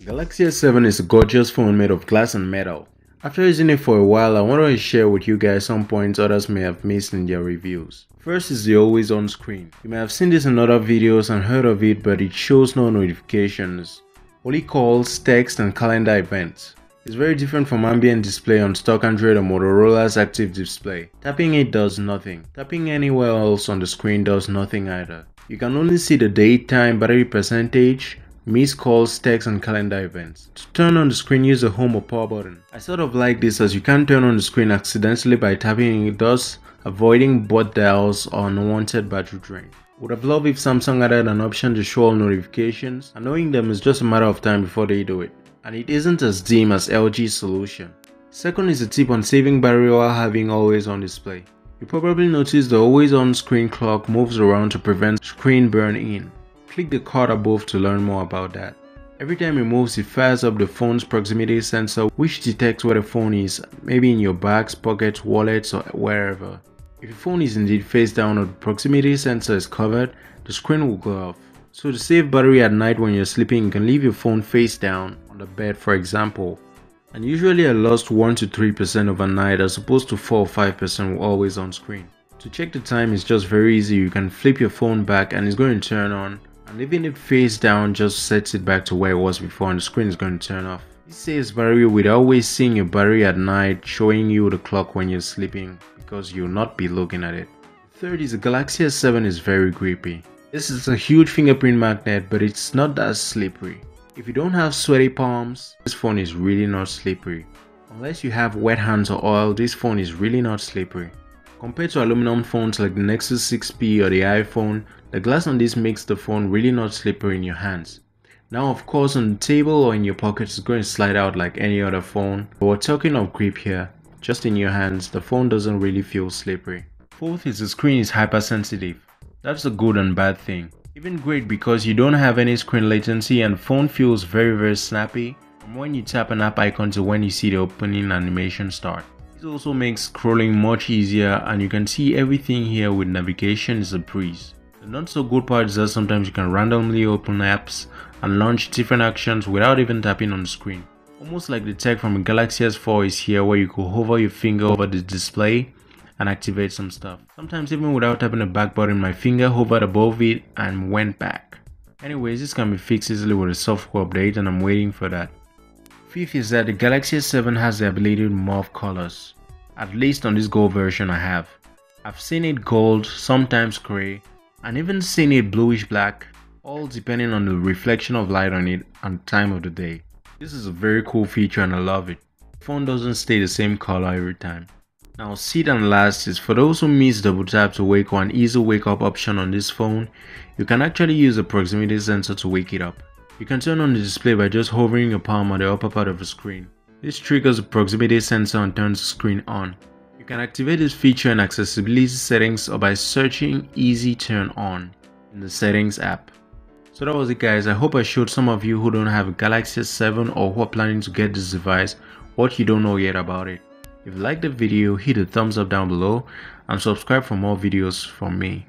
Galaxy S7 is a gorgeous phone made of glass and metal. After using it for a while, I wanted to share with you guys some points others may have missed in their reviews. First is the always on screen. You may have seen this in other videos and heard of it, but it shows no notifications, only calls, text and calendar events. It's very different from ambient display on stock Android or Motorola's active display. Tapping it does nothing. Tapping anywhere else on the screen does nothing either. You can only see the date, time, battery percentage, missed calls, texts and calendar events. To turn on the screen, use the home or power button. I sort of like this as you can't turn on the screen accidentally by tapping it, thus avoiding bot dials or unwanted battery drain. Would have loved if Samsung added an option to show all notifications, and knowing them is just a matter of time before they do it. And it isn't as dim as LG's solution. Second is a tip on saving battery while having always on display. You probably noticed the always on screen clock moves around to prevent screen burn in. Click the card above to learn more about that. Every time it moves, it fires up the phone's proximity sensor, which detects where the phone is, maybe in your bags, pockets, wallets or wherever. If your phone is indeed face down or the proximity sensor is covered, the screen will go off. So to save battery at night when you're sleeping, you can leave your phone face down on the bed, for example. And usually I lost 1 to 3% overnight as opposed to 4 or 5% always on screen. To check the time is just very easy. You can flip your phone back and it's going to turn on. And leaving it face down just sets it back to where it was before and the screen is going to turn off. This saves battery without always seeing your battery at night, showing you the clock when you're sleeping because you'll not be looking at it. Third is the Galaxy S7 is very grippy. This is a huge fingerprint magnet, but it's not that slippery. If you don't have sweaty palms, this phone is really not slippery. Unless you have wet hands or oil, this phone is really not slippery. Compared to aluminum phones like the Nexus 6P or the iPhone, the glass on this makes the phone really not slippery in your hands. Now of course on the table or in your pocket it's going to slide out like any other phone, but we're talking of grip here. Just in your hands, the phone doesn't really feel slippery. Fourth is the screen is hypersensitive. That's a good and bad thing. Even great because you don't have any screen latency and phone feels very snappy from when you tap an app icon to when you see the opening animation start. This also makes scrolling much easier and you can see everything here with navigation is a breeze. The not so good part is that sometimes you can randomly open apps and launch different actions without even tapping on the screen. Almost like the tech from Galaxy S4 is here where you could hover your finger over the display and activate some stuff. Sometimes even without tapping the back button, my finger hovered above it and went back. Anyways, this can be fixed easily with a software update and I'm waiting for that. Fifth is that the Galaxy S7 has the ability to morph colors. At least on this gold version I have. I've seen it gold, sometimes grey, and even seen it bluish black, all depending on the reflection of light on it and time of the day. This is a very cool feature and I love it. The phone doesn't stay the same color every time. Now sixth and last is for those who miss double tap to wake or an easy wake up option on this phone, you can actually use the proximity sensor to wake it up. You can turn on the display by just hovering your palm on the upper part of the screen. This triggers the proximity sensor and turns the screen on. You can activate this feature in accessibility settings or by searching easy turn on in the settings app. So that was it guys. I hope I showed some of you who don't have a Galaxy S7 or who are planning to get this device what you don't know yet about it. If you liked the video, hit the thumbs up down below and subscribe for more videos from me.